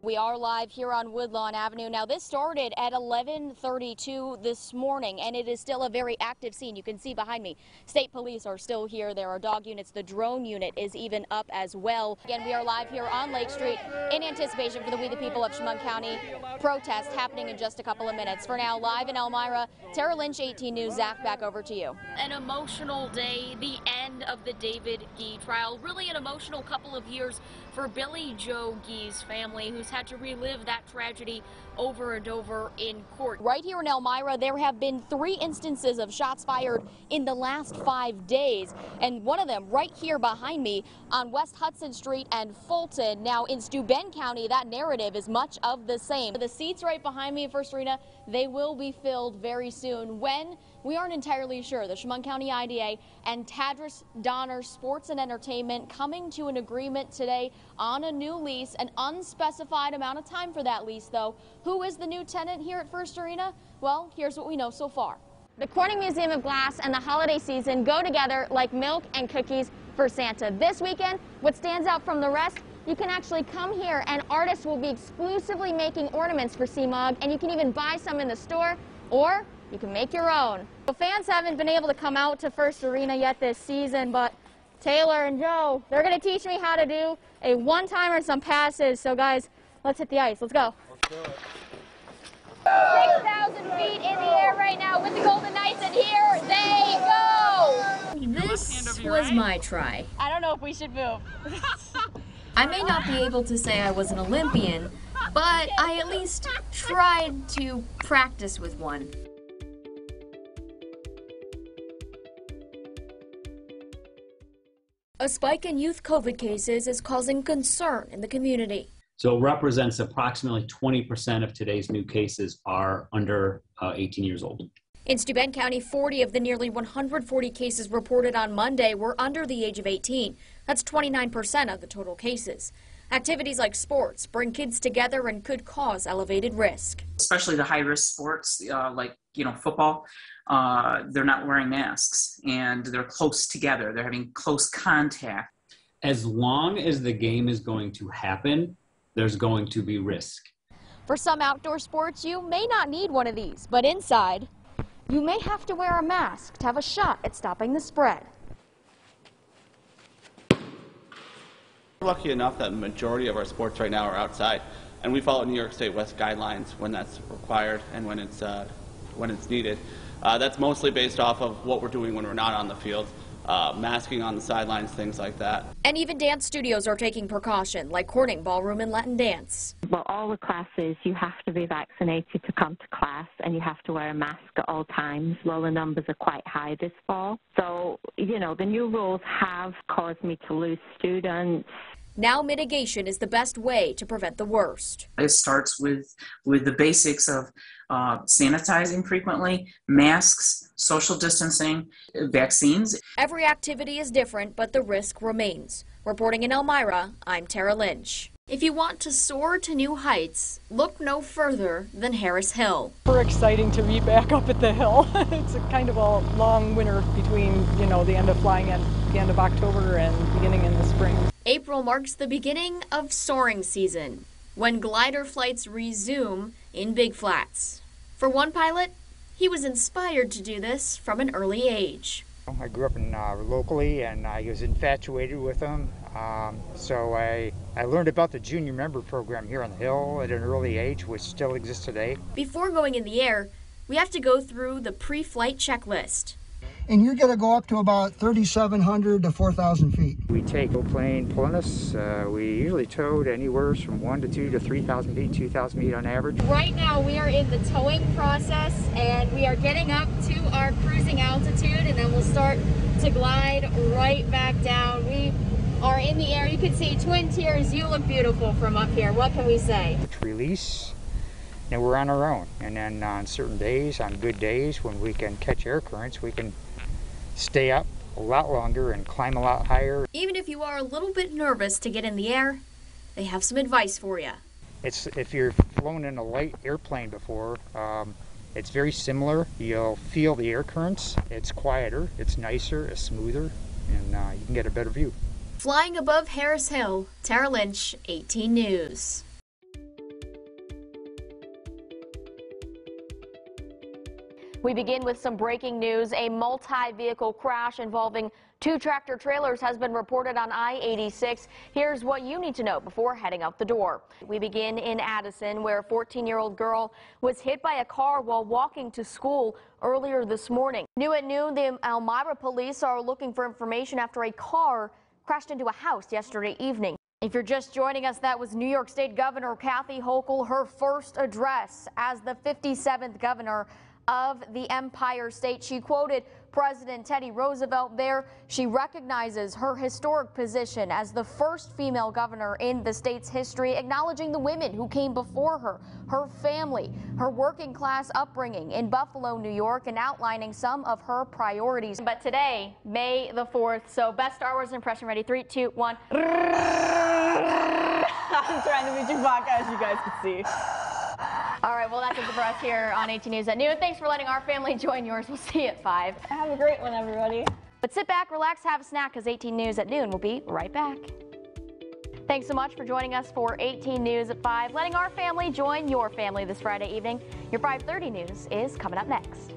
We are live here on Woodlawn Avenue. Now, this started at 11:32 this morning, and it is still a very active scene. You can see behind me, state police are still here. There are dog units. The drone unit is even up as well. Again, we are live here on Lake Street in anticipation for the We the People of Chemung County protest happening in just a couple of minutes. For now, live in Elmira, Tara Lynch, 18 News. Zach, back over to you. An emotional day, the end of the David Gee trial. Really an emotional couple of years for Billy Joe Gee's family, who's had to relive that tragedy over and over in court. Right here in Elmira, there have been 3 instances of shots fired in the last 5 days, and one of them right here behind me on West Hudson Street and Fulton. Now, in Steuben County, that narrative is much of the same. The seats right behind me at First Arena, they will be filled very soon. When? We aren't entirely sure. The Chemung County IDA and Tadris Donner Sports and Entertainment coming to an agreement today on a new lease, an unspecified amount of time for that lease, though. Who is the new tenant here at First Arena? Well, here's what we know so far. The Corning Museum of Glass and the holiday season go together like milk and cookies for Santa. This weekend, what stands out from the rest, you can actually come here and artists will be exclusively making ornaments for CMUG, and you can even buy some in the store, or you can make your own. So fans haven't been able to come out to First Arena yet this season, but Taylor and Joe, they're going to teach me how to do a one-timer and some passes. So guys, let's hit the ice. Let's go. Let's do it. 6,000 feet in the air right now with the Golden Knights, and here they go. This was my try. I don't know if we should move. I may not be able to say I was an Olympian, but I at least tried to practice with one. A spike in youth COVID cases is causing concern in the community. So it represents approximately 20% of today's new cases are under 18 years old. In Steuben County, 40 of the nearly 140 cases reported on Monday were under the age of 18. That's 29% of the total cases. Activities like sports bring kids together and could cause elevated risk. Especially the high-risk sports like football, they're not wearing masks and they're close together. They're having close contact. As long as the game is going to happen, there's going to be risk. For some outdoor sports, you may not need one of these, but inside, you may have to wear a mask to have a shot at stopping the spread. We're lucky enough that the majority of our sports right now are outside, and we follow New York State West guidelines when that's required and when it's needed. That's mostly based off of what we're doing when we're not on the field, masking on the sidelines, things like that. And even dance studios are taking precaution, like Corning Ballroom and Latin Dance. Well, all the classes, you have to be vaccinated to come to class, and you have to wear a mask at all times. Well, the numbers are quite high this fall. So, the new rules have caused me to lose students. Now mitigation is the best way to prevent the worst. It starts with the basics of sanitizing frequently, masks, social distancing, vaccines. Every activity is different, but the risk remains. Reporting in Elmira, I'm Tara Lynch. If you want to soar to new heights, look no further than Harris Hill. Super exciting to be back up at the hill. It's a kind of a long winter between, the end of flying at the end of October and beginning in the spring. April marks the beginning of soaring season, when glider flights resume in Big Flats. For one pilot, he was inspired to do this from an early age. I grew up locally, and I was infatuated with them. So I learned about the junior member program here on the Hill at an early age, which still exists today. Before going in the air, we have to go through the pre-flight checklist. And you're going to go up to about 3,700 to 4,000 feet. We take a plane pulling us. We usually towed anywhere from 1 to 2 to 3,000 feet, 2,000 feet on average. Right now we are in the towing process, and we are getting up to our cruising altitude, and then we'll start to glide right back down. We are in the air. You can see twin tiers. You look beautiful from up here. What can we say? Release. Now we're on our own, and then on certain days, on good days, when we can catch air currents, we can stay up a lot longer and climb a lot higher. Even if you are a little bit nervous to get in the air, they have some advice for you. If you've flown in a light airplane before, it's very similar. You'll feel the air currents. It's quieter, it's nicer, it's smoother, and you can get a better view. Flying above Harris Hill, Tara Lynch, 18 News. We begin with some breaking news. A multi-vehicle crash involving 2 tractor trailers has been reported on I-86. Here's what you need to know before heading out the door. We begin in Addison, where a 14-year-old girl was hit by a car while walking to school earlier this morning. New at noon, the Elmira police are looking for information after a car crashed into a house yesterday evening. If you're just joining us, that was New York State Governor Kathy Hochul, her first address as the 57th governor of the Empire State. She quoted President Teddy Roosevelt there. She recognizes her historic position as the first female governor in the state's history, acknowledging the women who came before her, her family, her working class upbringing in Buffalo, New York, and outlining some of her priorities. But today, May the 4th, so best Star Wars impression ready. 3, 2, 1. I'm trying to be Chewbacca, as you guys can see. All right, well, that's it for us here on 18 News at noon. Thanks for letting our family join yours. We'll see you at 5. Have a great one, everybody. But sit back, relax, have a snack, because 18 News at noon will be right back. Thanks so much for joining us for 18 News at 5, letting our family join your family this Friday evening. Your 5:30 news is coming up next.